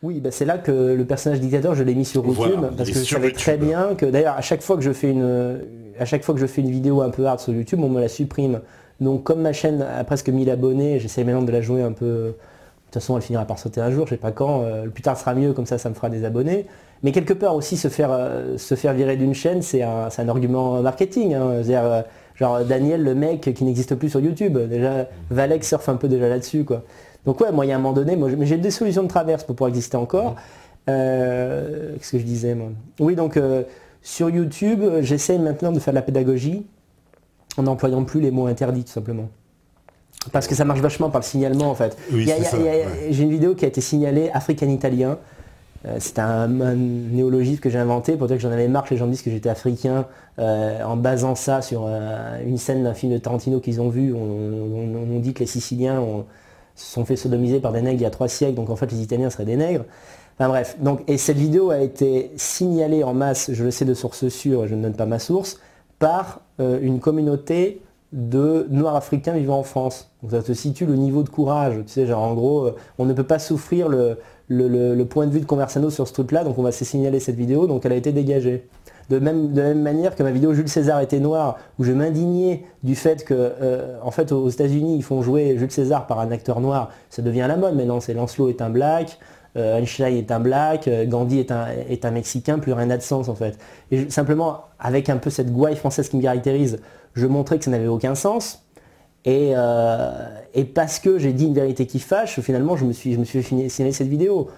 Oui, bah c'est là que le personnage dictateur, je l'ai mis sur YouTube, Voilà, parce il est que je sur savais YouTube. très bien que, d'ailleurs, à chaque fois que je fais une vidéo un peu hard sur YouTube, on me la supprime. Donc, comme ma chaîne a presque 1000 abonnés, j'essaie maintenant de la jouer un peu. De toute façon, elle finira par sauter un jour, je sais pas quand. Le plus tard sera mieux, comme ça me fera des abonnés. Mais quelque part aussi, se faire virer d'une chaîne, c'est un argument marketing, hein. C'est-à-dire, genre Daniel, le mec qui n'existe plus sur YouTube. Déjà, Valek surfe un peu déjà là-dessus, quoi. Donc ouais, moi, il y a un moment donné, mais j'ai des solutions de traverse pour pouvoir exister encore. Qu'est-ce que je disais, moi? Oui, donc sur YouTube, j'essaye maintenant de faire de la pédagogie en n'employant plus les mots interdits, tout simplement. Parce que ça marche vachement par le signalement, en fait. Oui, c'est ça. Ouais. J'ai une vidéo qui a été signalée africain-italien. C'est un néologisme que j'ai inventé pour dire que j'en avais marre que les gens me disent que j'étais africain en basant ça sur une scène d'un film de Tarantino qu'ils ont vu. On dit que les Siciliens se sont fait sodomiser par des nègres il y a 3 siècles, donc en fait les Italiens seraient des nègres. Enfin bref, donc, et cette vidéo a été signalée en masse, je le sais de source sûre, je ne donne pas ma source, par une communauté de Noirs africains vivant en France. Donc ça te situe le niveau de courage, tu sais, genre en gros, on ne peut pas souffrir le point de vue de Conversano sur ce truc-là, donc on va se signaler cette vidéo, donc elle a été dégagée. De la même manière que ma vidéo Jules César était noir, où je m'indignais du fait que, en fait, aux États-Unis, ils font jouer Jules César par un acteur noir, ça devient à la mode maintenant, c'est Lancelot est un black, Einstein est un black, Gandhi est un Mexicain, plus rien n'a de sens en fait. Et simplement, avec un peu cette gouaille française qui me caractérise, je montrais que ça n'avait aucun sens. Et parce que j'ai dit une vérité qui fâche, finalement, je me suis fait signaler cette vidéo.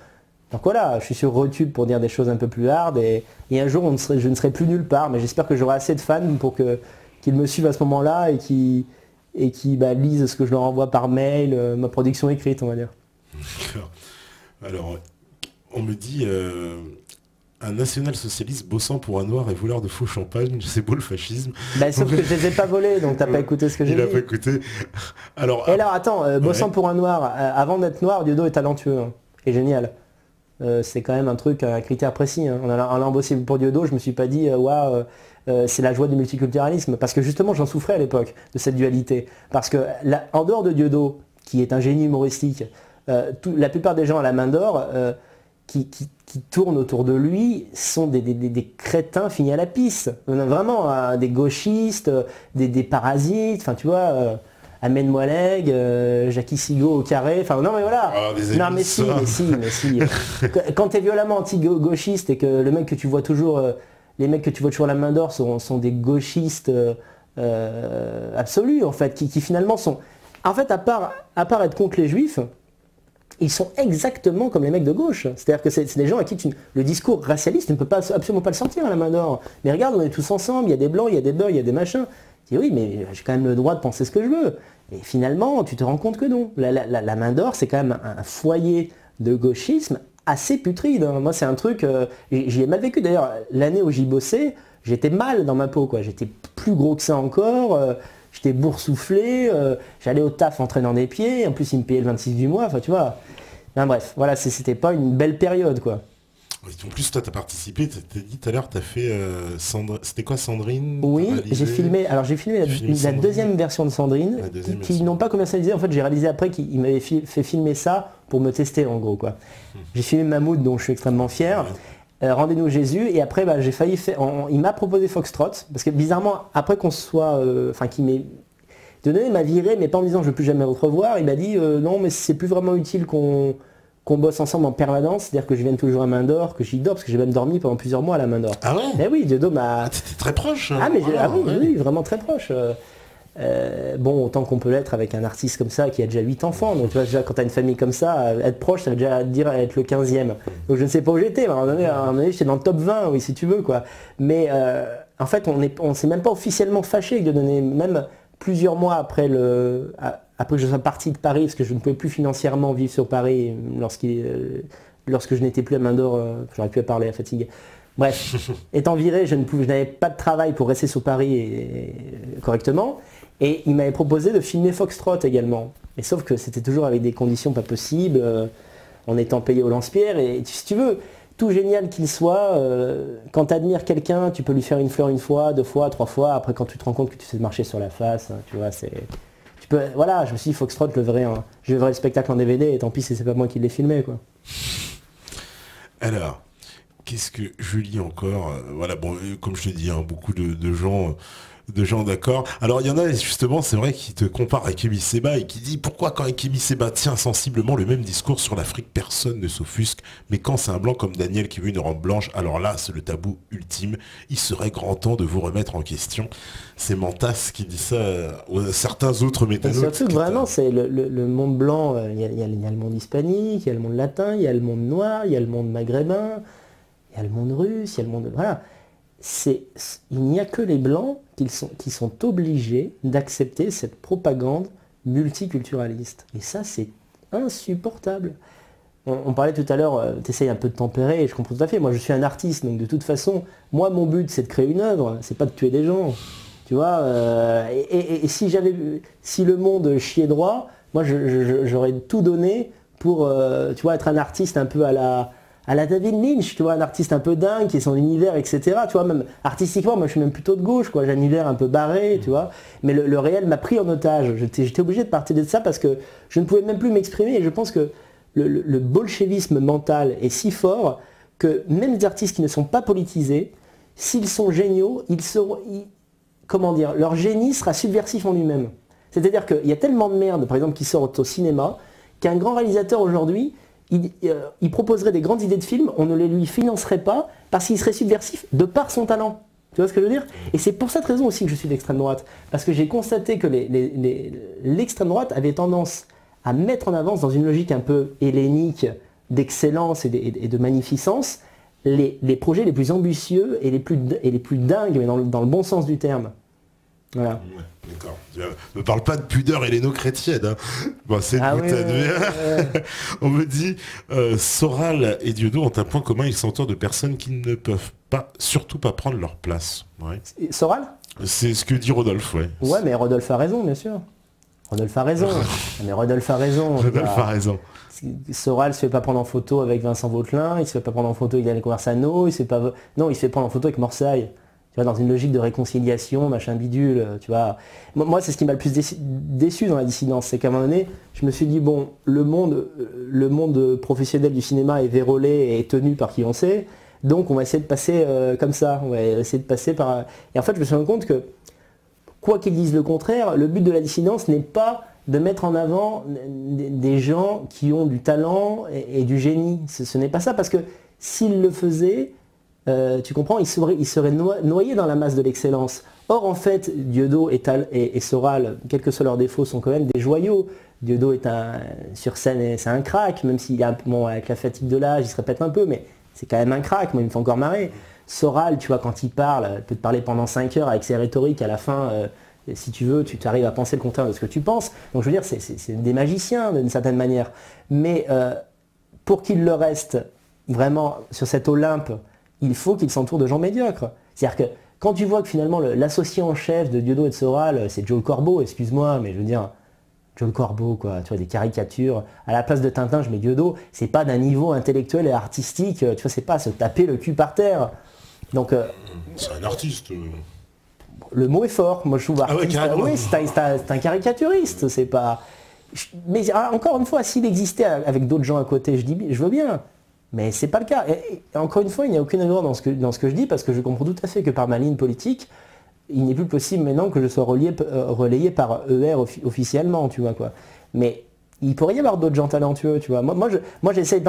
Donc voilà, je suis sur YouTube pour dire des choses un peu plus hard et un jour je ne serai plus nulle part, mais j'espère que j'aurai assez de fans pour qu'ils me suivent à ce moment-là et qui lisent ce que je leur envoie par mail, ma production écrite, on va dire. D'accord. Alors, on me dit un national-socialiste bossant pour un noir et voleur de faux champagne, c'est beau le fascisme. Bah, sauf que je les ai pas volés, donc t'as pas écouté ce que j'ai dit. Il a pas écouté. Alors, et alors attends, bossant pour un noir, avant d'être noir, Dieudo est talentueux, hein, et génial. C'est quand même un critère précis, hein. En allant bosser pour Dieudo, je me suis pas dit waouh, c'est la joie du multiculturalisme, parce que justement j'en souffrais à l'époque de cette dualité. Parce que en dehors de Dieudo, qui est un génie humoristique, la plupart des gens à la main d'or qui tournent autour de lui sont des crétins finis à la pisse. On a vraiment des gauchistes, des parasites, enfin tu vois. Ahmed Moualeg, Jackie Sigaud au carré, enfin non mais voilà. Non mais si. Quand t'es violemment anti-gauchiste et que le mec que tu vois toujours, les mecs que tu vois toujours à la main d'or sont des gauchistes absolus en fait, qui finalement sont, en fait à part être contre les juifs, ils sont exactement comme les mecs de gauche. C'est-à-dire que c'est des gens à qui le discours racialiste, tu ne peux absolument pas le sentir à la main d'or. Mais regarde, on est tous ensemble, il y a des blancs, il y a des beurs, il y a des machins. Tu dis oui, mais j'ai quand même le droit de penser ce que je veux. Et finalement, tu te rends compte que non. La main d'or, c'est quand même un foyer de gauchisme assez putride, hein. Moi, c'est un truc, j'y ai mal vécu. D'ailleurs, l'année où j'y bossais, j'étais mal dans ma peau, quoi. J'étais plus gros que ça encore. J'étais boursouflé, j'allais au taf en traînant des pieds, en plus ils me payaient le 26 du mois, enfin tu vois. Enfin, bref, voilà, c'était pas une belle période, quoi. En plus, toi, tu as participé, tu as dit tout à l'heure, tu as fait c'était quoi, Sandrine? Oui, j'ai filmé la deuxième version de Sandrine, qui n'ont pas commercialisé. En fait, j'ai réalisé après qu'ils m'avaient fait filmer ça pour me tester, en gros, quoi. J'ai filmé Mahmoud, dont je suis extrêmement fier. Rendez-nous Jésus, et après j'ai failli faire, il m'a proposé Foxtrot, parce que bizarrement, après qu'on soit, qu'il m'ait donné, il m'a viré, mais pas en me disant je ne veux plus jamais te revoir, il m'a dit non mais c'est plus vraiment utile qu'on bosse ensemble en permanence, c'est-à-dire que je vienne toujours à main d'or, que j'y dors, parce que j'ai même dormi pendant plusieurs mois à la main d'or. Ah ouais? Eh oui, Dieudo m'a... T'étais très proche, hein. Ah mais oui, vraiment très proche. Bon, autant qu'on peut l'être avec un artiste comme ça qui a déjà 8 enfants. Donc tu vois, déjà quand tu as une famille comme ça, être proche, ça veut déjà dire être le 15e. Donc je ne sais pas où j'étais, mais à un moment donné, j'étais dans le top 20, oui, si tu veux, quoi. Mais en fait, on s'est même pas officiellement fâché de donner, même plusieurs mois après après que je sois parti de Paris, parce que je ne pouvais plus financièrement vivre sur Paris lorsque je n'étais plus à main d'or, j'aurais pu parler à fatigue. Bref, étant viré, je n'avais pas de travail pour rester sur Paris correctement. Et il m'avait proposé de filmer Foxtrot également. Et sauf que c'était toujours avec des conditions pas possibles, en étant payé au lance-pierre. Et si tu veux, tout génial qu'il soit, quand tu admires quelqu'un, tu peux lui faire une fleur une fois, 2 fois, 3 fois. Après, quand tu te rends compte que tu sais marcher sur la face, tu vois, voilà, je me suis dit, Foxtrot, je verrai le spectacle en DVD, et tant pis si c'est pas moi qui l'ai filmé, quoi. Alors, qu'est-ce que je lis encore? Voilà, bon, comme je te dis, hein, beaucoup de gens d'accord. Alors, il y en a, justement, c'est vrai, qui te comparent à Kémy Séba et qui dit pourquoi quand Kémy Séba tient sensiblement le même discours sur l'Afrique, personne ne s'offusque, mais quand c'est un blanc comme Daniel qui veut une robe blanche, alors là, c'est le tabou ultime. Il serait grand temps de vous remettre en question. C'est Mantas qui dit ça à certains autres Et métallotes. surtout que vraiment, c'est le monde blanc, il y a le monde hispanique, il y a le monde latin, il y a le monde noir, il y a le monde maghrébin, il y a le monde russe, il y a le monde... Voilà. Il n'y a que les blancs qui sont obligés d'accepter cette propagande multiculturaliste. Et ça, c'est insupportable. On parlait tout à l'heure, tu essayes un peu de tempérer, et je comprends tout à fait. Moi, je suis un artiste, donc de toute façon, moi, mon but, c'est de créer une œuvre, c'est pas de tuer des gens. Tu vois, et si le monde chiait droit, moi, j'aurais tout donné pour, tu vois, être un artiste un peu à la David Lynch, tu vois, un artiste un peu dingue, qui est son univers, etc. Tu vois, même artistiquement, moi je suis même plutôt de gauche, quoi. J'ai un univers un peu barré, tu vois. Mais le réel m'a pris en otage. J'étais obligé de partir de ça parce que je ne pouvais même plus m'exprimer. Et je pense que le bolchevisme mental est si fort que même des artistes qui ne sont pas politisés, s'ils sont géniaux, comment dire, leur génie sera subversif en lui-même. C'est-à-dire qu'il y a tellement de merde, par exemple, qui sortent au cinéma, qu'un grand réalisateur aujourd'hui, il proposerait des grandes idées de films, on ne les lui financerait pas parce qu'il serait subversif de par son talent. Tu vois ce que je veux dire? Et c'est pour cette raison aussi que je suis d'extrême droite. Parce que j'ai constaté que l'extrême droite avait tendance à mettre en avance, dans une logique un peu hellénique, d'excellence et de magnificence, les projets les plus ambitieux et les plus dingues, mais dans le bon sens du terme. Voilà. Ouais, d'accord. Ne parle pas de pudeur helléno-chrétienne. Hein. Bon, c'est Ah une oui, boutade. On me dit, Soral et Dieudo ont un point commun, ils s'entourent de personnes qui ne peuvent pas, surtout pas prendre leur place. Ouais. Soral? C'est ce que dit Rodolphe, ouais. Ouais, mais Rodolphe a raison, bien sûr. Rodolphe a raison. Mais Rodolphe a raison. Rodolphe a raison. Soral se fait pas prendre en photo avec Vincent Vauquelin, il se fait pas prendre en photo avec Daniel Conversano, il se fait prendre en photo avec Morsaille. Tu vois, dans une logique de réconciliation, machin bidule, tu vois. Moi, c'est ce qui m'a le plus déçu dans la dissidence, c'est qu'à un moment donné, je me suis dit, bon, le monde professionnel du cinéma est vérolé et tenu par qui on sait, donc on va essayer de passer comme ça, on va essayer de passer par... Et en fait, je me suis rendu compte que, quoi qu'ils disent le contraire, le but de la dissidence n'est pas de mettre en avant des gens qui ont du talent et du génie. Ce n'est pas ça, parce que s'ils le faisaient, tu comprends, ils seraient noyés dans la masse de l'excellence. Or, en fait, Dieudo et Soral, quels que soient leurs défauts, sont quand même des joyaux. Dieudo sur scène, c'est un crack, même s'il a, bon, avec la fatigue de l'âge, il se répète un peu, mais c'est quand même un crack, moi il me fait encore marrer. Soral, tu vois, quand il parle, il peut te parler pendant 5 heures avec ses rhétoriques, à la fin, si tu veux, tu arrives à penser le contraire de ce que tu penses. Donc je veux dire, c'est des magiciens d'une certaine manière. Mais pour qu'il le reste vraiment sur cet Olympe, il faut qu'il s'entoure de gens médiocres. C'est-à-dire que quand tu vois que finalement l'associé en chef de Dieudo et de Soral, c'est Joe Corbeau, excuse-moi, mais je veux dire, Joe Corbeau, quoi, tu vois, des caricatures. À la place de Tintin, je mets Dieudo, c'est pas d'un niveau intellectuel et artistique, tu vois, c'est pas se taper le cul par terre. Donc, c'est un artiste. Le mot est fort, moi je trouve artiste. Ah ouais, oui, c'est un caricaturiste, c'est pas... Mais encore une fois, s'il existait avec d'autres gens à côté, je veux bien. Mais c'est pas le cas. Et encore une fois, il n'y a aucune erreur dans ce que je dis, parce que je comprends tout à fait que par ma ligne politique, il n'est plus possible maintenant que je sois relayé par ER officiellement, tu vois quoi. Mais il pourrait y avoir d'autres gens talentueux, tu vois. Moi j'essaie,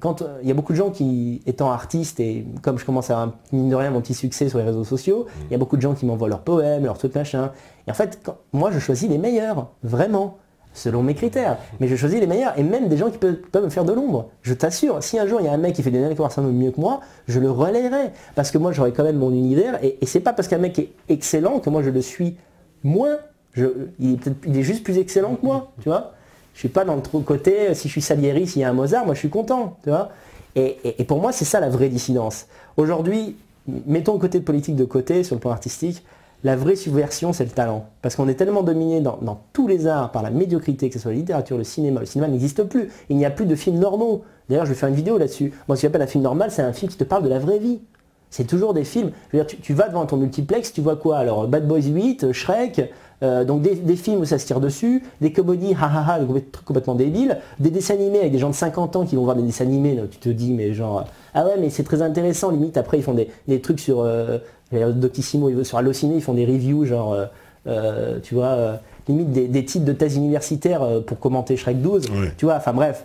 quand il y a beaucoup de gens qui, étant artistes, et comme je commence à, mine de rien, mon petit succès sur les réseaux sociaux, il y a beaucoup de gens qui m'envoient leurs poèmes, leurs trucs machin. Et en fait, moi je choisis les meilleurs, vraiment, selon mes critères. Mais je choisis les meilleurs, et même des gens qui peuvent me faire de l'ombre. Je t'assure, si un jour il y a un mec qui fait des Daniel Conversano mieux que moi, je le relayerai. Parce que moi j'aurai quand même mon univers, et c'est pas parce qu'un mec est excellent que moi je le suis moins. Il est juste plus excellent que moi, tu vois. Je suis pas dans le côté, si je suis Salieri, s'il y a un Mozart, moi je suis content, tu vois. Et pour moi, c'est ça la vraie dissidence. Aujourd'hui, mettons le côté de politique de côté, sur le plan artistique, la vraie subversion, c'est le talent. Parce qu'on est tellement dominé dans tous les arts par la médiocrité, que ce soit la littérature, le cinéma. Le cinéma n'existe plus. Il n'y a plus de films normaux. D'ailleurs, je vais faire une vidéo là-dessus. Moi, ce que j'appelle un film normal, c'est un film qui te parle de la vraie vie. C'est toujours des films. Je veux dire, tu vas devant ton multiplex, tu vois quoi? Alors, Bad Boys 8, Shrek, Donc des films où ça se tire dessus, des comédies hahaha complètement débiles, des dessins animés avec des gens de 50 ans qui vont voir des dessins animés, là, tu te dis mais genre ah ouais mais c'est très intéressant, limite après ils font des trucs sur Doctissimo, sur Allociné, ils font des reviews genre tu vois limite des titres de thèse universitaire pour commenter Shrek 12, Ouais. tu vois, enfin bref.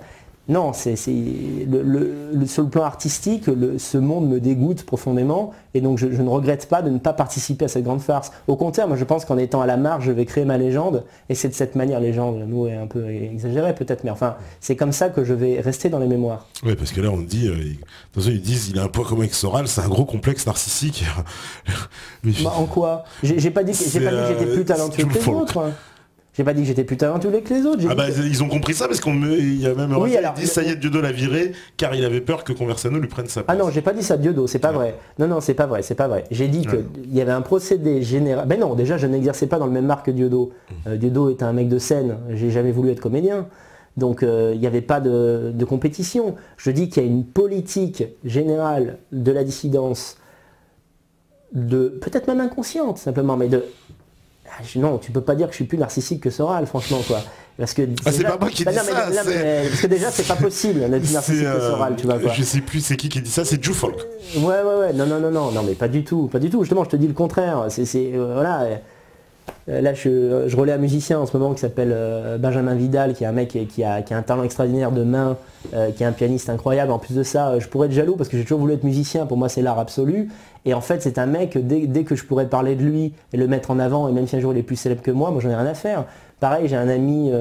Non, sur le plan artistique, ce monde me dégoûte profondément et donc je ne regrette pas de ne pas participer à cette grande farce. Au contraire, moi je pense qu'en étant à la marge, je vais créer ma légende et c'est de cette manière, légende, le mot est un peu exagéré peut-être, mais enfin c'est comme ça que je vais rester dans les mémoires. Ouais, parce que là on dit, attention, ils disent il a un point commun avec Soral, c'est un gros complexe narcissique. Mais Bah, en quoi j'ai pas dit que j'étais plus talentueux que les autres. J'ai pas dit que j'étais plus talentueux que les autres. Ah bah ils ont compris ça parce qu'il y a même Oui, Raphaël qui dit ça y est, Diodo l'a viré car il avait peur que Conversano lui prenne sa place. Ah non, j'ai pas dit ça de Diodo, c'est pas vrai. Non, c'est pas vrai, c'est pas vrai. J'ai dit qu'il y avait un procédé général. Ben non, déjà je n'exerçais pas dans le même art que Diodo. Diodo était un mec de scène, j'ai jamais voulu être comédien. Donc il n'y avait pas de compétition. Je dis qu'il y a une politique générale de la dissidence, peut-être même inconsciente simplement, mais non, tu peux pas dire que je suis plus narcissique que Soral, franchement, quoi. Parce que c'est pas moi qui dis ça. Parce que déjà, c'est pas possible d'être plus narcissique que Soral, tu vois, quoi. Je sais plus c'est qui dit ça, c'est Jufolk. Ouais, non, mais pas du tout. Justement, je te dis le contraire. Voilà. Là, je relais un musicien en ce moment qui s'appelle Benjamin Vidal, qui est un mec qui a un talent extraordinaire de main, qui est un pianiste incroyable. En plus de ça, je pourrais être jaloux parce que j'ai toujours voulu être musicien. Pour moi, c'est l'art absolu. Et en fait, c'est un mec, dès que je pourrais parler de lui et le mettre en avant, et même si un jour il est plus célèbre que moi j'en ai rien à faire. Pareil, j'ai un ami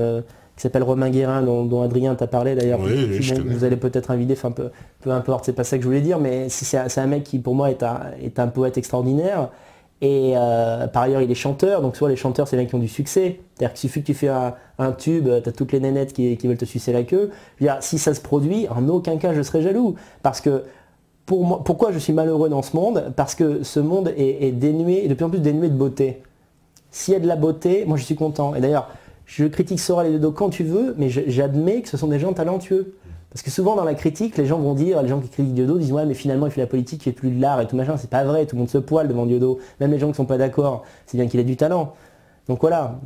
qui s'appelle Romain Guérin, dont Adrien t'a parlé d'ailleurs. Oui, vous allez peut-être inviter, enfin peu importe, c'est pas ça que je voulais dire, mais c'est un mec qui pour moi est un poète extraordinaire. Et par ailleurs, il est chanteur, donc soit les chanteurs, c'est les mecs qui ont du succès. C'est-à-dire qu'il suffit que tu fais un tube, t'as toutes les nénettes qui veulent te sucer la queue. Je veux dire, si ça se produit, en aucun cas je serais jaloux. Parce que, pour moi, pourquoi je suis malheureux dans ce monde? Parce que ce monde est dénué, de plus en plus dénué de beauté. S'il y a de la beauté, moi je suis content. Et d'ailleurs, je critique Soral et Diodo quand tu veux, mais j'admets que ce sont des gens talentueux. Parce que souvent dans la critique, les gens vont dire, les gens qui critiquent Diodo disent ouais mais finalement il fait la politique, il fait plus de l'art et tout machin, c'est pas vrai, tout le monde se poile devant Diodo, même les gens qui sont pas d'accord, c'est bien qu'il ait du talent. Donc voilà.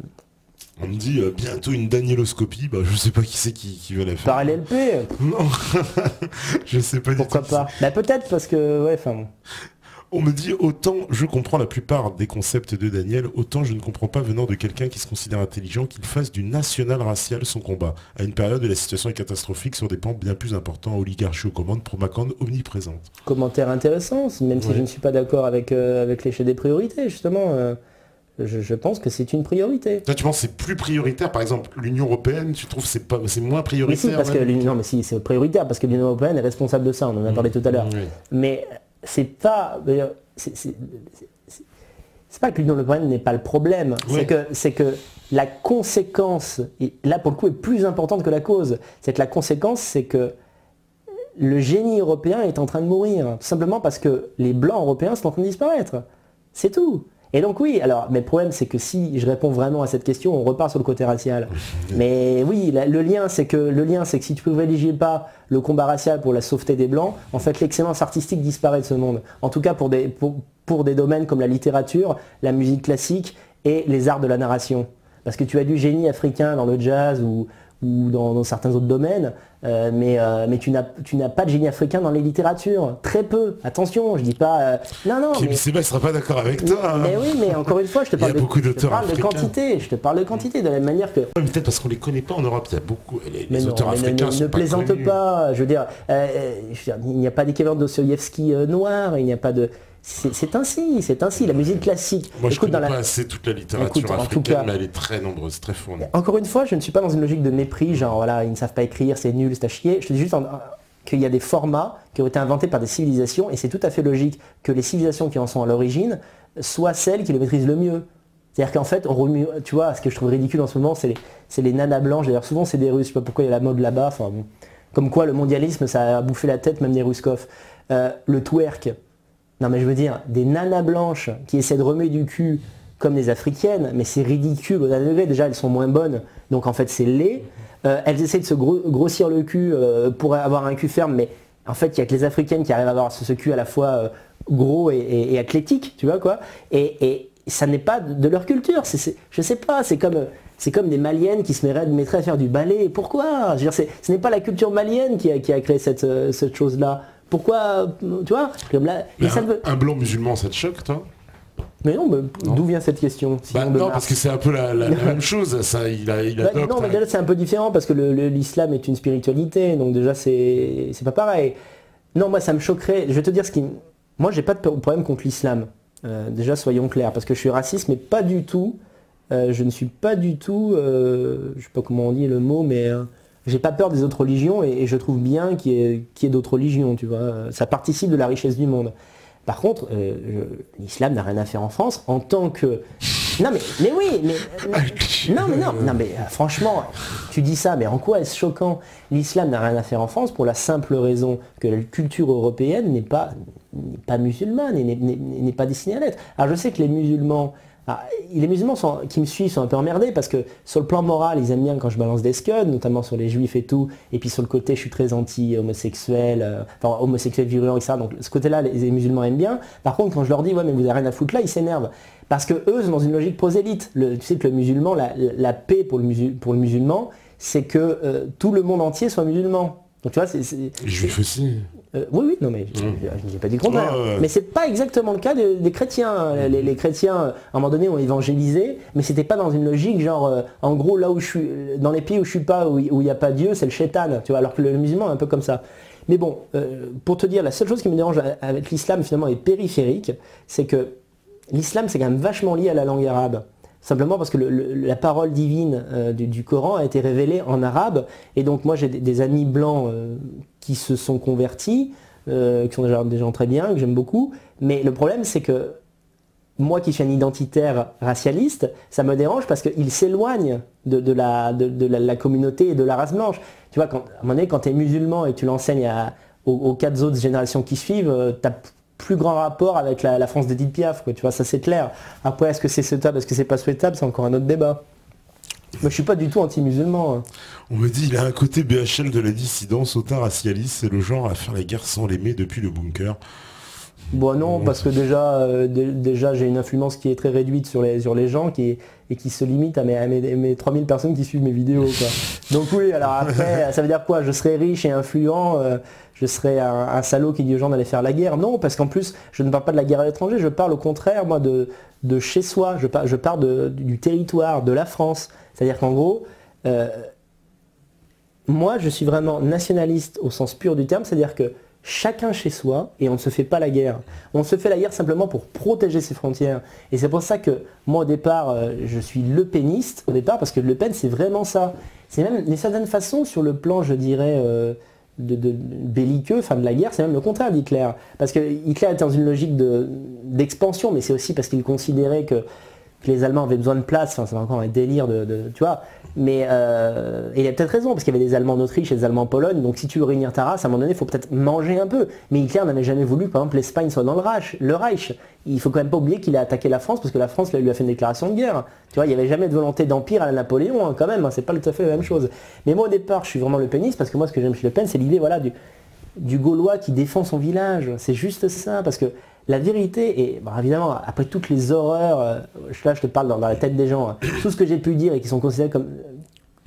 On me dit bientôt une danieloscopie, bah je sais pas qui c'est qui va la faire. Par LLP. Non, je sais pas du tout. Pourquoi pas. Bah peut-être parce que ouais, enfin. On me dit autant je comprends la plupart des concepts de Daniel, autant je ne comprends pas venant de quelqu'un qui se considère intelligent qu'il fasse du national-racial son combat, à une période où la situation est catastrophique sur des pans bien plus importants, oligarchie aux commandes, propagande omniprésente. Commentaire intéressant, même si je ne suis pas d'accord avec l'échelle des priorités, justement. Je pense que c'est une priorité. Toi, tu penses que c'est plus prioritaire, par exemple, l'Union Européenne, tu trouves que c'est moins prioritaire? Mais si, parce que non, mais si, c'est prioritaire, parce que l'Union Européenne est responsable de ça, on en a parlé tout à l'heure. Oui. Mais c'est pas... C'est pas que l'Union Européenne n'est pas le problème, oui. C'est que la conséquence, et là pour le coup est plus importante que la cause, c'est que la conséquence c'est que le génie européen est en train de mourir, tout simplement parce que les blancs européens sont en train de disparaître. C'est tout. Et donc oui, alors, mais le problème c'est que si je réponds vraiment à cette question, on repart sur le côté racial. Mais oui, le lien c'est que si tu privilégies pas le combat racial pour la sauveté des blancs, en fait l'excellence artistique disparaît de ce monde. En tout cas pour des domaines comme la littérature, la musique classique et les arts de la narration. Parce que tu as du génie africain dans le jazz ou dans certains autres domaines, mais tu n'as pas de génie africain dans les littératures. Très peu. Attention, je dis pas... non. Kémy Séba ne sera pas d'accord avec toi. Hein. Mais oui, mais encore une fois, je te parle de quantité. Je te parle de quantité, de la même manière que... Ouais, peut-être parce qu'on les connaît pas en Europe. Il y a beaucoup... Les auteurs africains ne plaisante pas. Je veux dire, il n'y a pas d'équivalent de Dostoïevski noir, il n'y a pas de... C'est ainsi, la musique classique. Moi je connais pas assez toute la littérature africaine, mais elle est très nombreuse, très fournie. Encore une fois, je ne suis pas dans une logique de mépris, genre voilà, ils ne savent pas écrire, c'est nul, c'est à chier. Je te dis juste qu'il y a des formats qui ont été inventés par des civilisations, et c'est tout à fait logique que les civilisations qui en sont à l'origine soient celles qui le maîtrisent le mieux. C'est-à-dire qu'en fait, tu vois, ce que je trouve ridicule en ce moment, c'est les nanas blanches, d'ailleurs souvent c'est des Russes, je sais pas pourquoi il y a la mode là-bas, enfin, bon. Comme quoi le mondialisme, ça a bouffé la tête même des Ruskov. Le twerk. Non mais je veux dire, des nanas blanches qui essaient de remuer du cul comme les africaines, mais c'est ridicule au dernier degré, déjà elles sont moins bonnes, donc en fait c'est laid. Elles essaient de se grossir le cul pour avoir un cul ferme, mais en fait il n'y a que les africaines qui arrivent à avoir ce cul à la fois gros et athlétique, tu vois quoi. Et ça n'est pas de leur culture. Je sais pas, c'est comme des Maliennes qui se mettraient à faire du ballet. Pourquoi? Je veux dire, ce n'est pas la culture malienne qui a créé cette chose-là. Pourquoi? Tu vois, comme là, un blanc musulman, ça te choque, toi? Mais non, d'où vient cette question? Non, parce que c'est un peu la même chose. Ça, il adopte, non, mais déjà c'est un peu différent parce que l'islam est une spiritualité, donc déjà c'est pas pareil. Non, moi ça me choquerait. Je vais te dire moi j'ai pas de problème contre l'islam. Déjà soyons clairs, parce que je suis raciste, mais pas du tout. Je ne suis pas du tout, je sais pas comment on dit le mot, mais j'ai pas peur des autres religions et je trouve bien qu'il y ait d'autres religions, tu vois. Ça participe de la richesse du monde. Par contre, l'islam n'a rien à faire en France en tant que... Non mais oui, mais franchement, tu dis ça, mais en quoi est-ce choquant? L'islam n'a rien à faire en France pour la simple raison que la culture européenne n'est pas musulmane et n'est pas destinée à l'être. Alors je sais que les musulmans qui me suivent sont un peu emmerdés parce que sur le plan moral, ils aiment bien quand je balance des scuds, notamment sur les juifs et tout, et puis sur le côté, je suis très anti-homosexuel, homosexuel virulent, etc. Donc ce côté-là, les musulmans aiment bien. Par contre, quand je leur dis, ouais, mais vous n'avez rien à foutre là, ils s'énervent. Parce que eux sont dans une logique prosélyte. Tu sais que le musulman, la paix pour le musulman, c'est que tout le monde entier soit musulman. Donc tu vois, les juifs aussi. Oui, non mais je n'ai pas dit le contraire. Mais c'est pas exactement le cas des chrétiens. Les chrétiens, à un moment donné, ont évangélisé, mais c'était pas dans une logique genre, en gros, là où je suis, dans les pays où je suis pas, où il n'y a pas Dieu, c'est le shaitan, tu vois, alors que le musulman est un peu comme ça. Mais bon, pour te dire, la seule chose qui me dérange avec l'islam, finalement, est périphérique, c'est que l'islam, c'est quand même vachement lié à la langue arabe. Simplement parce que la parole divine du Coran a été révélée en arabe. Et donc moi j'ai des amis blancs qui se sont convertis, qui sont des gens très bien, que j'aime beaucoup. Mais le problème c'est que moi qui suis un identitaire racialiste, ça me dérange parce qu'ils s'éloignent de la communauté et de la race blanche. Tu vois, à un moment donné, quand tu es musulman et que tu l'enseignes aux 4 autres générations qui suivent, tu as plus grand rapport avec la France d'Edith Piaf, quoi, tu vois, ça c'est clair. Après, est-ce que c'est souhaitable, est-ce que c'est pas souhaitable, c'est encore un autre débat. Moi, je suis pas du tout anti-musulman. On me dit, il a un côté BHL de la dissidence, autant racialiste, c'est le genre à faire la guerre sans l'aimer depuis le bunker. Bon non, parce que déjà j'ai une influence qui est très réduite sur les gens et qui se limite à mes 3000 personnes qui suivent mes vidéos, quoi. Donc oui, alors après, ça veut dire quoi? Je serai riche et influent, je serai un salaud qui dit aux gens d'aller faire la guerre? Non, parce qu'en plus, je ne parle pas de la guerre à l'étranger, je parle au contraire, moi, de chez soi, je parle du territoire, de la France. C'est-à-dire qu'en gros, moi je suis vraiment nationaliste au sens pur du terme, c'est-à-dire que chacun chez soi, et on ne se fait pas la guerre. On se fait la guerre simplement pour protéger ses frontières. Et c'est pour ça que moi au départ, je suis Le Peniste, au départ, parce que Le Pen c'est vraiment ça. C'est même d'une certaine façon sur le plan, je dirais, de belliqueux, enfin de la guerre, c'est même le contraire d'Hitler. Parce que Hitler était dans une logique d'expansion, mais c'est aussi parce qu'il considérait que les Allemands avaient besoin de place, enfin, c'est encore un délire tu vois, mais et il a peut-être raison, parce qu'il y avait des Allemands en Autriche et des Allemands en Pologne, donc si tu veux réunir ta race, à un moment donné, il faut peut-être manger un peu. Mais Hitler n'avait jamais voulu, par exemple, l'Espagne soit dans le Reich. Il faut quand même pas oublier qu'il a attaqué la France, parce que la France lui a fait une déclaration de guerre. Tu vois, il n'y avait jamais de volonté d'empire à la Napoléon, hein, quand même, hein, c'est pas tout à fait la même chose. Mais moi au départ, je suis vraiment Le Peniste, parce que moi ce que j'aime chez Le Pen, c'est l'idée, voilà, du Gaulois qui défend son village. C'est juste ça, parce que la vérité, et bon, évidemment, après toutes les horreurs, là je te parle dans la tête des gens, hein, tout ce que j'ai pu dire et qui sont considérés comme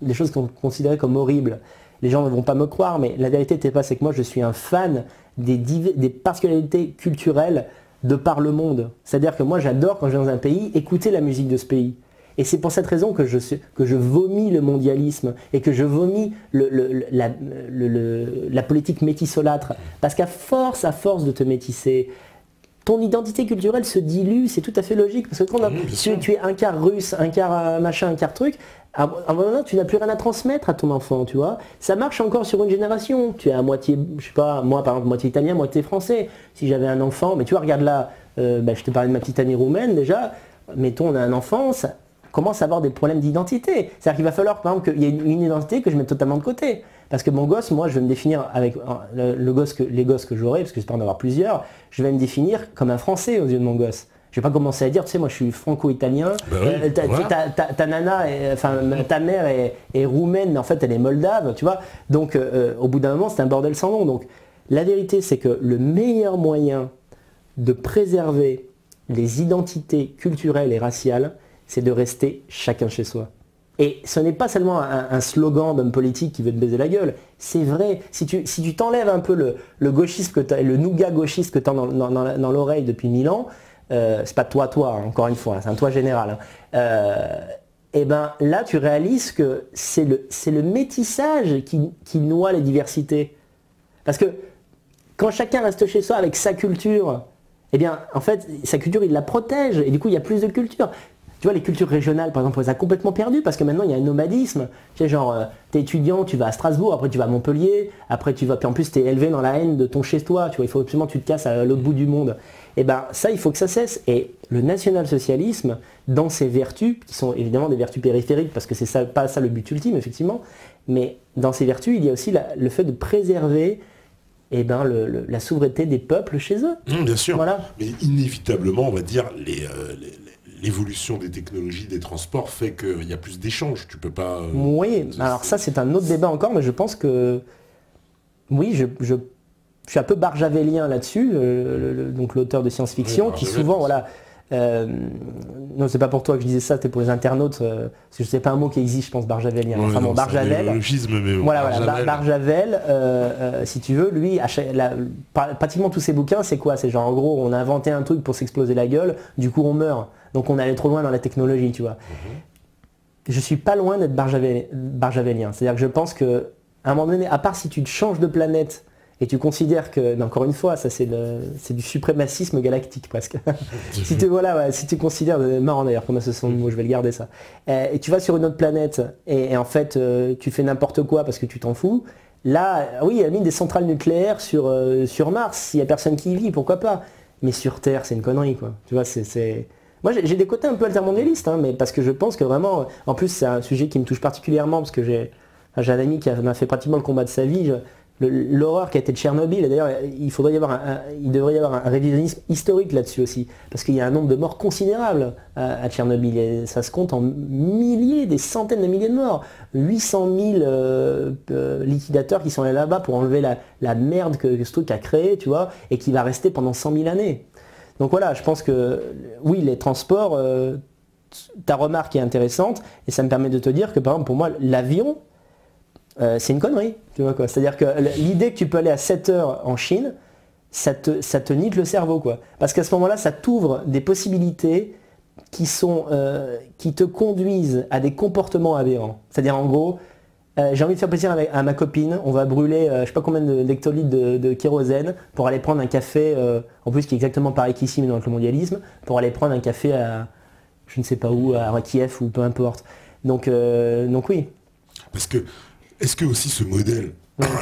des choses qui sont considérées comme horribles, les gens ne vont pas me croire, mais la vérité c'est que moi je suis un fan des particularités culturelles de par le monde. C'est-à-dire que moi j'adore, quand je vais dans un pays, écouter la musique de ce pays. Et c'est pour cette raison que je vomis le mondialisme et que je vomis la politique métissolâtre. Parce qu'à force de te métisser, ton identité culturelle se dilue, c'est tout à fait logique. Parce que quand tu es un quart russe, un quart machin, un quart truc, à un moment donné, tu n'as plus rien à transmettre à ton enfant, tu vois. Ça marche encore sur une génération. Tu es à moitié, je sais pas, moi par exemple, moitié italien, moitié français. Si j'avais un enfant, mais tu vois, regarde là, je te parlais de ma petite amie roumaine déjà, mettons, on a un enfant, ça commence à avoir des problèmes d'identité. C'est-à-dire qu'il va falloir, par exemple, qu'il y ait une identité que je mette totalement de côté. Parce que mon gosse, moi, je vais me définir avec les gosses que j'aurai, parce que j'espère en avoir plusieurs, je vais me définir comme un Français aux yeux de mon gosse. Je vais pas commencer à dire, tu sais, moi je suis franco-italien, ta nana, ta mère est roumaine, mais en fait elle est moldave, tu vois. Donc au bout d'un moment, c'est un bordel sans nom. Donc la vérité, c'est que le meilleur moyen de préserver les identités culturelles et raciales, c'est de rester chacun chez soi. Et ce n'est pas seulement un slogan d'homme politique qui veut te baiser la gueule. C'est vrai, si tu t'enlèves un peu le gauchisme que t'as, le nougat gauchiste que tu as dans l'oreille depuis 1000 ans, c'est pas toi, encore une fois, c'est un toi général. Et ben là, tu réalises que c'est le métissage qui noie les diversités. Parce que quand chacun reste chez soi avec sa culture, eh bien, en fait, sa culture, il la protège. Et du coup, il y a plus de culture. Tu vois, les cultures régionales, par exemple, on les a complètement perdues parce que maintenant, il y a un nomadisme. Tu sais, genre, t'es étudiant, tu vas à Strasbourg, après tu vas à Montpellier, après tu vas... Puis en plus, t'es élevé dans la haine de ton chez-toi. Tu vois, il faut absolument que tu te casses à l'autre bout du monde. Et ben ça, il faut que ça cesse. Et le national-socialisme, dans ses vertus, qui sont évidemment des vertus périphériques, parce que c'est ça, pas ça le but ultime, effectivement, mais dans ses vertus, il y a aussi le fait de préserver la souveraineté des peuples chez eux. Bien sûr. Voilà. Mais inévitablement, on va dire, l'évolution des technologies, des transports fait qu'il y a plus d'échanges. Tu peux pas... oui, alors ça c'est un autre débat encore, mais je pense que... Oui, je suis un peu barjavélien là-dessus, donc l'auteur de science-fiction, qui souvent, voilà... non, c'est pas pour toi que je disais ça, c'était pour les internautes, parce que je sais pas un mot qui existe, je pense, barjavélien. Enfin bon, Barjavel. Barjavel, si tu veux, lui, pratiquement tous ses bouquins, c'est quoi? C'est genre, en gros, on a inventé un truc pour s'exploser la gueule, du coup on meurt. Donc on allait trop loin dans la technologie, tu vois. Je suis pas loin d'être barjavélien. C'est-à-dire que je pense que, à un moment donné, à part si tu te changes de planète, et tu considères que, mais encore une fois, ça c'est du suprémacisme galactique presque. Si tu considères, marrant d'ailleurs, comment ce sont de mots, je vais le garder ça. Et tu vas sur une autre planète et en fait tu fais n'importe quoi parce que tu t'en fous. Là, oui, il y a mis des centrales nucléaires sur Mars, s'il n'y a personne qui y vit, pourquoi pas. Mais sur Terre, c'est une connerie quoi. Tu vois, moi j'ai des côtés un peu altermondialistes, hein, mais parce que je pense que vraiment, en plus c'est un sujet qui me touche particulièrement parce que j'ai un ami qui a fait pratiquement le combat de sa vie. L'horreur qui a été de Tchernobyl, et d'ailleurs il devrait y avoir un révisionnisme historique là-dessus aussi, parce qu'il y a un nombre de morts considérable à Tchernobyl, et ça se compte en milliers, des centaines de milliers de morts, 800 000 liquidateurs qui sont allés là-bas pour enlever la merde que ce truc a créé, tu vois, et qui va rester pendant 100 000 années. Donc voilà, je pense que oui, les transports, ta remarque est intéressante, et ça me permet de te dire que par exemple pour moi l'avion, c'est une connerie, tu vois quoi. C'est-à-dire que l'idée que tu peux aller à 7 heures en Chine, ça te nique le cerveau quoi. Parce qu'à ce moment-là, ça t'ouvre des possibilités qui te conduisent à des comportements aberrants. C'est-à-dire en gros, j'ai envie de faire plaisir à ma copine, on va brûler je sais pas combien d'hectolitres de kérosène pour aller prendre un café, en plus qui est exactement pareil qu'ici mais dans le mondialisme, pour aller prendre un café à je ne sais pas où, à Kiev ou peu importe. Donc oui. Parce que est-ce que aussi ce modèle,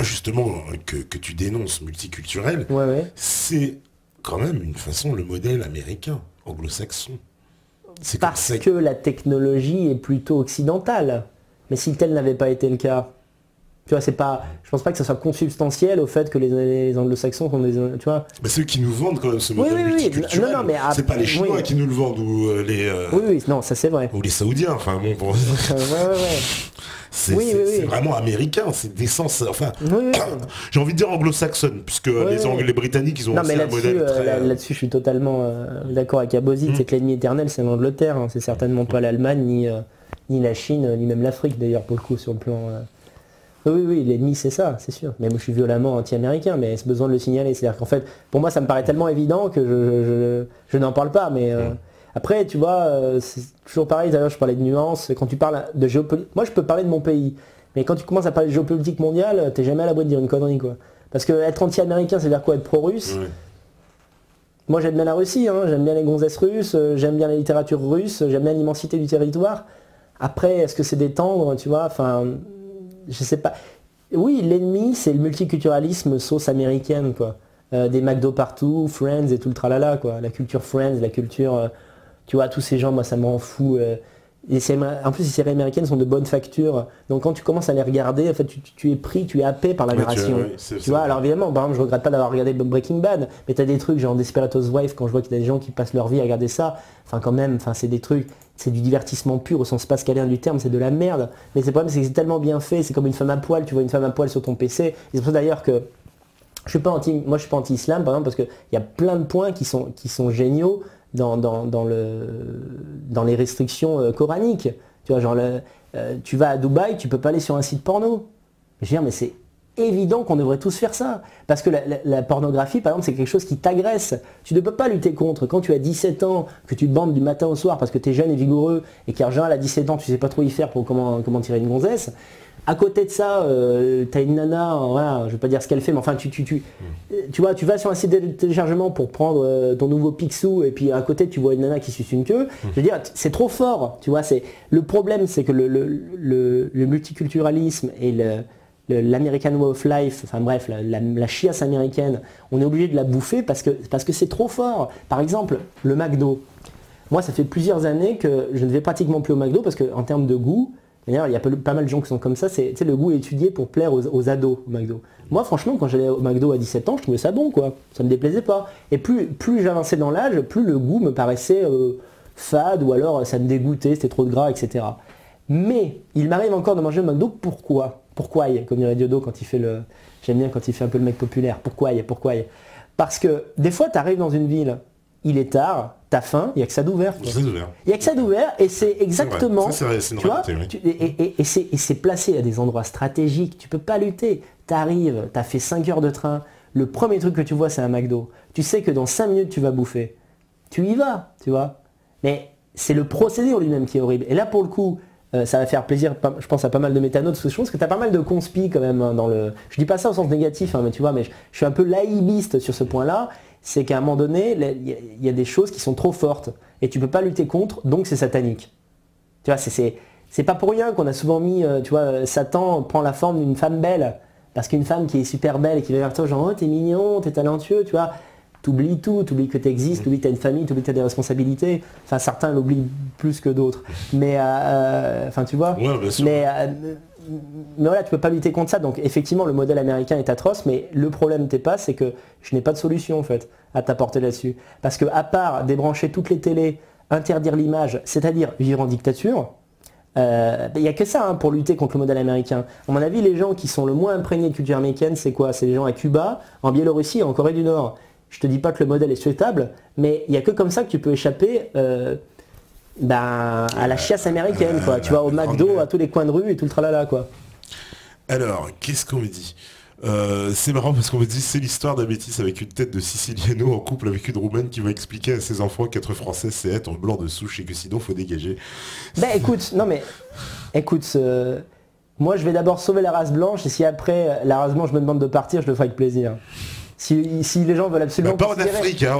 justement, que tu dénonces, multiculturel, c'est quand même une façon, le modèle américain, anglo-saxon. Parce que la technologie est plutôt occidentale. Mais si tel n'avait pas été le cas, tu vois, je pense pas que ça soit consubstantiel au fait que les anglo-saxons sont des... Tu vois. Mais c'est eux qui nous vendent quand même ce modèle multiculturel. Non, mais c'est pas les Chinois qui nous le vendent ou les... Oui, non, ça c'est vrai. Ou les Saoudiens, enfin bon... Pour... C'est vraiment américain, c'est d'essence, enfin... J'ai envie de dire anglo-saxonne, puisque les Britanniques, ils ont aussi un modèle très... Là-dessus, je suis totalement d'accord avec Abosi, c'est que l'ennemi éternel, c'est l'Angleterre, hein, c'est certainement pas l'Allemagne, ni la Chine, ni même l'Afrique d'ailleurs, pour le coup, sur le plan... Oui, l'ennemi c'est ça, c'est sûr. Mais moi je suis violemment anti-américain, mais c'est besoin de le signaler. C'est-à-dire qu'en fait, pour moi ça me paraît tellement évident que je n'en parle pas. Mais après, tu vois, c'est toujours pareil, d'ailleurs je parlais de nuances. Quand tu parles de géopolitique, moi je peux parler de mon pays. Mais quand tu commences à parler de géopolitique mondiale, t'es jamais à l'abri de dire une connerie quoi. Parce que être anti-américain, c'est-à-dire quoi? Être pro-russe. Moi j'aime bien la Russie, hein, j'aime bien les gonzesses russes, j'aime bien la littérature russe, j'aime bien l'immensité du territoire. Après, est-ce que c'est détendre, tu vois, enfin... Je sais pas. Oui, l'ennemi, c'est le multiculturalisme sauce américaine, quoi. Des McDo partout, Friends et tout le tralala, quoi. La culture Friends, la culture... tu vois, tous ces gens, moi, ça me rend fou. En plus, les séries américaines sont de bonne facture. Donc quand tu commences à les regarder, en fait, tu es pris, tu es happé par la narration. Tu vois, alors évidemment, par exemple, je regrette pas d'avoir regardé Breaking Bad, mais tu as des trucs genre Desperate Housewives, quand je vois qu'il y a des gens qui passent leur vie à regarder ça, enfin quand même, c'est des trucs... C'est du divertissement pur au sens pascalien du terme, c'est de la merde. Mais le problème c'est que c'est tellement bien fait, c'est comme une femme à poil, tu vois une femme à poil sur ton PC. Et c'est pour ça d'ailleurs que moi je suis pas anti-islam par exemple, parce qu'il y a plein de points qui sont géniaux dans les restrictions coraniques. Tu vois, genre, tu vas à Dubaï, tu peux pas aller sur un site porno. Je veux dire, mais c'est évident qu'on devrait tous faire ça. Parce que la pornographie, par exemple, c'est quelque chose qui t'agresse. Tu ne peux pas lutter contre. Quand tu as 17 ans, que tu te bandes du matin au soir parce que tu es jeune et vigoureux, et qu'Argent, à 17 ans, tu sais pas trop y faire pour comment tirer une gonzesse. À côté de ça, tu as une nana, voilà, je vais pas dire ce qu'elle fait, mais enfin, tu vois, tu vas sur un site de téléchargement pour prendre ton nouveau Picsou, et puis à côté, tu vois une nana qui suce une queue. Je veux dire, c'est trop fort, tu vois. Le problème, c'est que le multiculturalisme et l'American Way of Life, enfin bref, la chiasse américaine, on est obligé de la bouffer parce que c'est trop fort. Par exemple, le McDo. Moi, ça fait plusieurs années que je ne vais pratiquement plus au McDo parce qu'en termes de goût, d'ailleurs, il y a pas mal de gens qui sont comme ça, le goût est étudié pour plaire aux ados au McDo. Moi, franchement, quand j'allais au McDo à 17 ans, je trouvais ça bon, quoi. Ça me déplaisait pas. Et plus j'avançais dans l'âge, plus le goût me paraissait fade, ou alors ça me dégoûtait, c'était trop de gras, etc. Mais il m'arrive encore de manger au McDo, pourquoi ? Pourquoi, comme dirait Diodo quand il fait j'aime bien quand il fait un peu le mec populaire. Pourquoi ? Parce que des fois, tu arrives dans une ville, il est tard, t'as faim, il n'y a que ça d'ouvert. Il n'y a que ça d'ouvert, et c'est exactement... C'est une réalité, oui. Et c'est placé à des endroits stratégiques, tu peux pas lutter. T'arrives, t'as fait 5 heures de train, le premier truc que tu vois, c'est un McDo. Tu sais que dans 5 minutes, tu vas bouffer. Tu y vas, tu vois. Mais c'est le procédé en lui-même qui est horrible. Et là, pour le coup... ça va faire plaisir, je pense, à pas mal de métanotes, parce que je pense que tu as pas mal de conspi quand même dans le... Je dis pas ça au sens négatif, hein, mais tu vois, mais je suis un peu laïbiste sur ce point-là, c'est qu'à un moment donné, il y a des choses qui sont trop fortes, et tu peux pas lutter contre, donc c'est satanique. Tu vois, c'est pas pour rien qu'on a souvent mis, tu vois, Satan prend la forme d'une femme belle, parce qu'une femme qui est super belle et qui va vers toi, genre, oh, t'es mignon, t'es talentueux, tu vois, t'oublies tout, t'oublies que t'existes, t'oublies que t'as une famille, t'oublies que t'as des responsabilités. Enfin, certains l'oublient plus que d'autres. Mais, enfin, tu vois. Ouais, bien sûr. Mais voilà, tu peux pas lutter contre ça. Donc, effectivement, le modèle américain est atroce, mais le problème t'es pas, c'est que je n'ai pas de solution, en fait, à t'apporter là-dessus. Parce que, à part débrancher toutes les télés, interdire l'image, c'est-à-dire vivre en dictature, il n'y a que ça, hein, pour lutter contre le modèle américain. À mon avis, les gens qui sont le moins imprégnés de culture américaine, c'est quoi ? C'est les gens à Cuba, en Biélorussie et en Corée du Nord. Je te dis pas que le modèle est souhaitable, mais il n'y a que comme ça que tu peux échapper à la chiasse américaine, quoi. Tu vas au McDo, à tous les coins de rue et tout le tralala, quoi. Alors, qu'est-ce qu'on me dit ? C'est marrant parce qu'on me dit c'est l'histoire d'un métis avec une tête de Siciliano en couple avec une Roumaine qui va expliquer à ses enfants qu'être français c'est être blanc de souche et que sinon faut dégager. Ben écoute, moi je vais d'abord sauver la race blanche et si après la race blanche me demande de partir, je le ferai avec plaisir. Si les gens veulent absolument... Pas en Afrique, hein.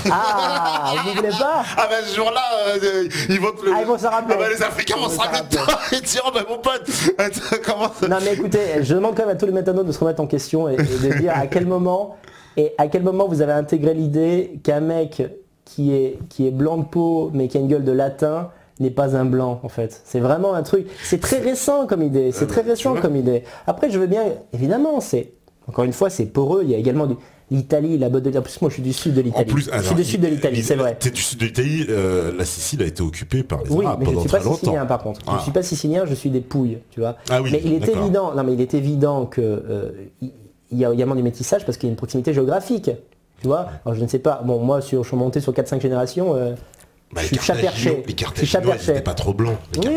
Ah, vous voulez pas ? Ah ben ce jour-là, ils vont te le... ils vont s'en rappeler. Ah ben les Africains vont se rappeler de toi et dire, oh ben mon pote, comment ça... Non mais écoutez, je demande quand même à tous les métanotes de se remettre en question et de dire à quel moment vous avez intégré l'idée qu'un mec qui est blanc de peau mais qui a une gueule de latin n'est pas un blanc en fait. C'est vraiment un truc... C'est très récent comme idée, comme idée. Après je veux bien, évidemment, encore une fois, c'est poreux. Il y a également l'Italie, la botte de... En plus, moi, je suis du sud de l'Italie. Je suis du sud de l'Italie, c'est vrai. T'es du sud de l'Italie. La Sicile a été occupée par les Arabes mais je ne pendant suis pas très longtemps. sicilien, par contre. Je ne suis pas sicilien, je suis des Pouilles, tu vois. Ah oui, mais il est évident que il y a également du métissage parce qu'il y a une proximité géographique, tu vois. Alors, je ne sais pas. Bon, moi, je suis monté sur 4-5 générations. Je suis chaperché. Les Carthaginois, ils n'étaient pas trop blancs. Oui.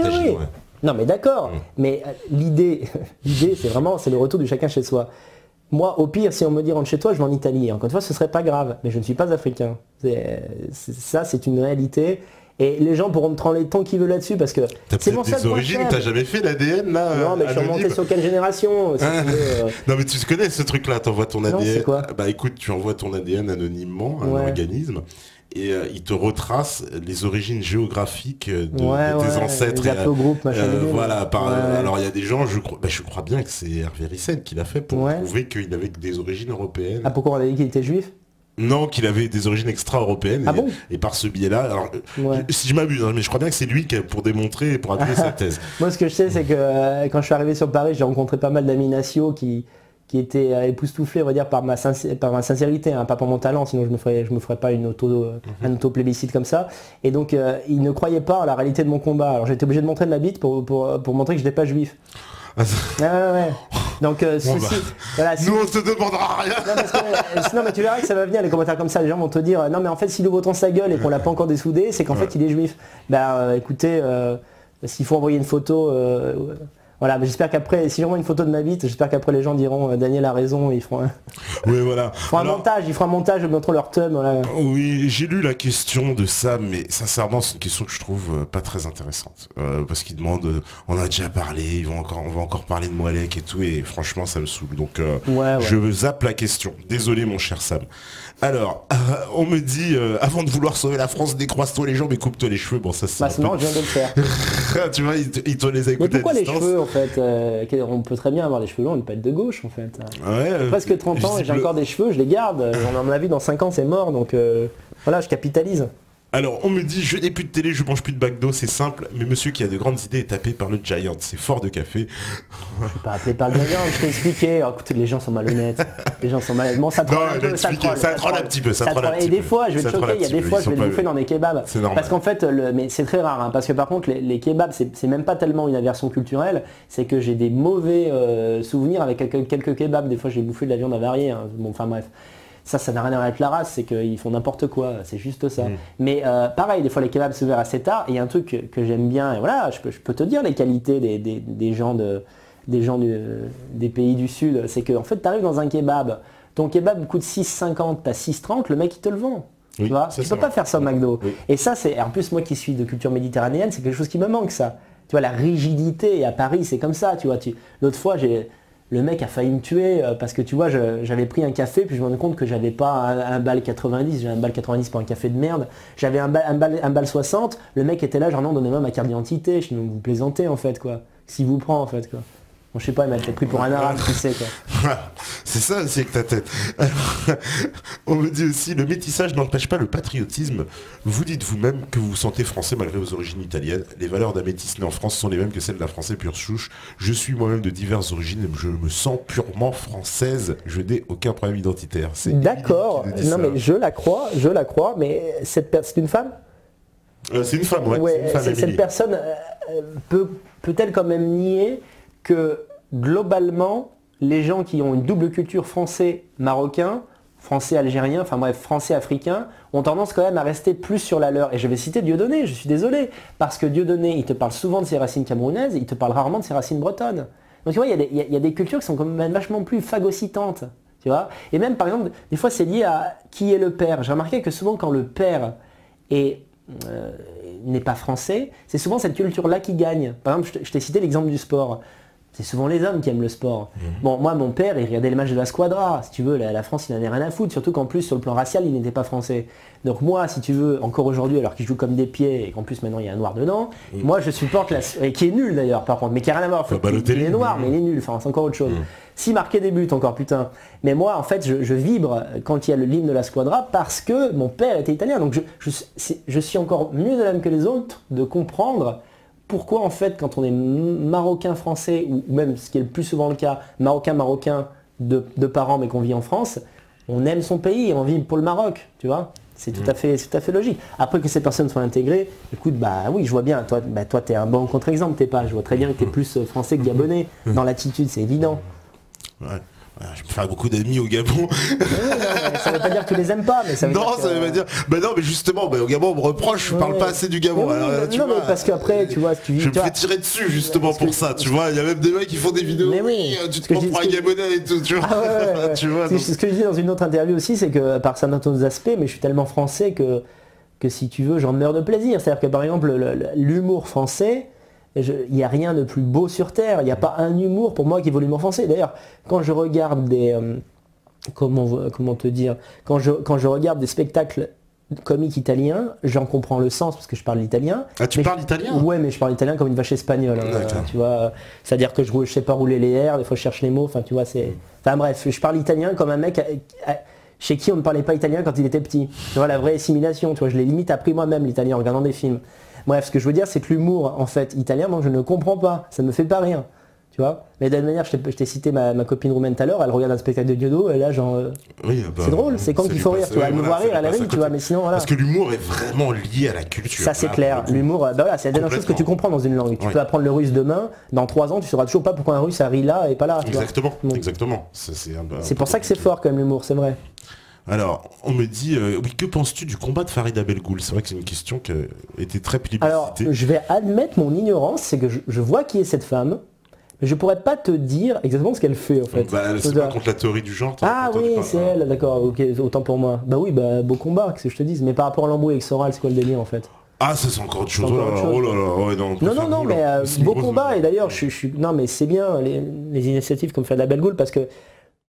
Non, mais d'accord. Mais l'idée, c'est le retour du chacun chez soi. Moi, au pire, si on me dit rentre chez toi, je vais en Italie. Encore une fois, ce serait pas grave, mais je ne suis pas africain. Ça, c'est une réalité. Et les gens pourront me tranler tant qu'ils veulent là-dessus parce que c'est mon seul origines, t'as jamais fait l'ADN là? Non, mais je suis remonté sur quelle génération Non, mais tu connais ce truc-là, t'envoies ton ADN. Non, c'est quoi? Bah écoute, tu envoies ton ADN anonymement à un organisme. Et il te retrace les origines géographiques de tes ancêtres. Les haplogroupes, voilà. Alors il y a des gens, je crois bien que c'est Hervé Ryssen qui l'a fait pour prouver qu'il avait des origines européennes. Ah, pourquoi on a dit qu'il était juif? Non, qu'il avait des origines extra-européennes. Ah bon? Et par ce biais-là, alors si je m'abuse, mais je crois bien que c'est lui qui pour démontrer et pour appuyer sa thèse. Moi, ce que je sais, c'est que quand je suis arrivé sur Paris, j'ai rencontré pas mal d'amis nationaux qui étaient époustouflés, on va dire, par ma sincérité, hein, pas pour mon talent, sinon je me ferais pas un auto-plébiscite comme ça. Et donc, ils ne croyaient pas à la réalité de mon combat. Alors, j'ai été obligé de montrer ma bite pour montrer que je n'étais pas juif. Ouais. Donc voilà, nous on te demandera rien. Non, parce que, non mais tu verras que ça va venir les commentaires comme ça, les gens vont te dire non mais en fait s'il ouvre autant sa gueule et qu'on l'a pas encore dessoudé, c'est qu'en fait il est juif. Bah écoutez, s'il faut envoyer une photo, voilà, mais j'espère qu'après, si j'envoie une photo de ma bite, j'espère qu'après les gens diront Daniel a raison, ils feront oui, voilà. Ils feront un montage, ils montrent leur thumb. Voilà. Oui, j'ai lu la question de Sam, mais sincèrement c'est une question que je trouve pas très intéressante. Parce qu'il demande, on a déjà parlé, on va encore parler de Moualek et tout, et franchement ça me saoule. Donc je zappe la question. Désolé mon cher Sam. Alors, on me dit, avant de vouloir sauver la France, décroise-toi les jambes et coupe-toi les cheveux. Bon, ça c'est... Bah sinon, je viens de le faire. Tu vois, il te les a écoutés. Mais pourquoi les cheveux, en fait on peut très bien avoir les cheveux longs, on ne peut être de gauche, en fait. Ouais, presque 30 ans et j'ai encore des cheveux, je les garde. On en a vu dans 5 ans, c'est mort, donc voilà, je capitalise. Alors, on me dit, je n'ai plus de télé, je mange plus de McDo, c'est simple, mais monsieur qui a de grandes idées est tapé par le Giant, c'est fort de café. Je ne suis pas appelé par le Giant, je t'ai expliqué. Oh, écoutez, les gens sont malhonnêtes. Les gens sont malhonnêtes. Bon, ça troll un peu, ça troll un petit peu, Et des fois, je vais te choquer, il y a des fois, je vais le bouffer dans des kebabs. C'est normal. Parce qu'en fait, mais c'est très rare, hein, parce que par contre, les kebabs, c'est même pas tellement une aversion culturelle, c'est que j'ai des mauvais souvenirs avec quelques kebabs. Des fois, j'ai bouffé de la viande avariée. Hein. Bon, enfin bref. Ça n'a rien à voir avec la race, c'est qu'ils font n'importe quoi, c'est juste ça. Mais pareil, des fois les kebabs s'ouvrent assez tard, et il y a un truc que j'aime bien, et voilà, je peux te dire les qualités des gens des pays du Sud, c'est qu'en fait tu arrives dans un kebab, ton kebab coûte 6,50, t'as 6,30, le mec il te le vend. Tu vois, tu peux pas faire ça au McDo. Oui. Et ça, c'est en plus moi qui suis de culture méditerranéenne, c'est quelque chose qui me manque ça. Tu vois, la rigidité, et à Paris c'est comme ça, tu vois. L'autre fois, le mec a failli me tuer parce que tu vois, j'avais pris un café puis je me rendais compte que j'avais pas un bal 90, j'avais un bal 90 pour un café de merde, j'avais un bal 60, le mec était là genre non, donnez-moi ma carte d'identité, je dis vous plaisantez en fait quoi, s'il vous prend en fait quoi. Bon, je sais pas, il m'a peut-être pris pour un arabe, qui sait quoi. C'est ça, c'est que ta tête. On me dit aussi, le métissage n'empêche pas le patriotisme. Vous dites vous-même que vous vous sentez français malgré vos origines italiennes. Les valeurs d'un métis né en France sont les mêmes que celles d'un français pur souche. Je suis moi-même de diverses origines et je me sens purement française. Je n'ai aucun problème identitaire. D'accord, non mais je la crois, mais c'est une femme c'est une femme, ouais. Cette personne peut-elle quand même nier que globalement, les gens qui ont une double culture français-marocain, français-algérien, enfin bref, français-africain, ont tendance quand même à rester plus sur la leur. Et je vais citer Dieudonné, je suis désolé, parce que Dieudonné, il te parle souvent de ses racines camerounaises, il te parle rarement de ses racines bretonnes. Donc tu vois, il y a des cultures qui sont quand même vachement plus phagocytantes. Tu vois, et même par exemple, des fois c'est lié à qui est le père. J'ai remarqué que souvent quand le père n'est pas français, c'est souvent cette culture-là qui gagne. Par exemple, je t'ai cité l'exemple du sport. C'est souvent les hommes qui aiment le sport. Bon, moi, mon père, il regardait les matchs de la Squadra. Si tu veux, la France, il n'en avait rien à foutre. Surtout qu'en plus, sur le plan racial, il n'était pas français. Donc moi, si tu veux, encore aujourd'hui, alors qu'il joue comme des pieds et qu'en plus maintenant il y a un noir dedans, moi je supporte et qui est nul d'ailleurs par contre, mais qui n'a rien à voir. Il est noir, mais il est nul. Enfin, c'est encore autre chose. S'il marquait des buts, encore putain. Mais moi, en fait, je vibre quand il y a le l'hymne de la Squadra parce que mon père était italien. Donc je suis encore mieux de l'âme que les autres de comprendre pourquoi en fait quand on est marocain français ou même ce qui est le plus souvent le cas marocain de parents mais qu'on vit en France, on aime son pays et on vit pour le Maroc, tu vois. C'est tout à fait logique. Après que ces personnes soient intégrées, écoute, bah oui, je vois bien, toi t'es un bon contre-exemple, t'es pas, je vois très bien que t'es plus français que gabonais dans l'attitude, c'est évident. Ouais. Je peux faire beaucoup d'amis au Gabon. Ça veut pas dire que tu les aimes pas, mais ça veut dire ça veut pas dire. Bah non, mais justement, au Gabon, on me reproche, je parle pas assez du Gabon. Mais parce qu'après, tu vois, je me fais tirer dessus justement pour ça. Tu vois, il y a même des mecs qui font des vidéos. Mais oui, tu te prends pour un Gabonais et tout. Tu vois. Tu vois. Ce que je dis dans une autre interview aussi, c'est que par certains aspects, mais je suis tellement français que si tu veux, j'en meurs de plaisir. C'est-à-dire que par exemple, l'humour français. Il n'y a rien de plus beau sur Terre, il n'y a pas un humour pour moi qui vaut l'humour français. D'ailleurs, quand je regarde comment te dire, quand je regarde des spectacles comiques italiens, j'en comprends le sens parce que je parle l'italien. Ah, tu parles italien ? Ouais, mais je parle italien comme une vache espagnole. Tu vois, c'est-à-dire que je sais pas rouler les airs, des fois je cherche les mots, enfin tu vois, enfin bref, je parle italien comme un mec chez qui on ne parlait pas italien quand il était petit. Tu vois, la vraie assimilation, tu vois, je l'ai limite appris moi-même l'italien en regardant des films. Bref, ce que je veux dire, c'est que l'humour, en fait, italien, moi, je ne comprends pas. Ça ne me fait pas rire. Tu vois. Mais de la même manière, je t'ai cité ma copine roumaine tout à l'heure, elle regarde un spectacle de Diodo, et là, genre... Oui, c'est drôle, c'est quand qu'il faut rire, tu vois. Elle me voit rire, elle rit, tu vois, mais sinon, voilà. Parce que l'humour est vraiment lié à la culture. Ça, c'est clair. L'humour, bah voilà, c'est la dernière chose que tu comprends dans une langue. Tu peux apprendre le russe demain, dans 3 ans, tu sauras toujours pas pourquoi un russe a ri là et pas là. Exactement, exactement. C'est pour ça que c'est fort, quand même, l'humour, c'est vrai. Alors, on me dit, oui, que penses-tu du combat de Farida Belgoul? C'est vrai que c'est une question qui a été très plébiscitée. Alors, je vais admettre mon ignorance, c'est que je vois qui est cette femme, mais je pourrais pas te dire exactement ce qu'elle fait, en fait. Bah, c'est pas contre la théorie du genre. Ah oui, c'est elle, d'accord, ok, autant pour moi. Bah oui, bah beau combat, que je te dise. Mais par rapport à l'embrouille avec Soral, c'est quoi le délire, en fait? Ah, ça c'est encore autre chose. Oh là là, ouais, non, mais beau combat, et d'ailleurs, non, mais c'est bien les initiatives comme fait de la Belgoul, parce que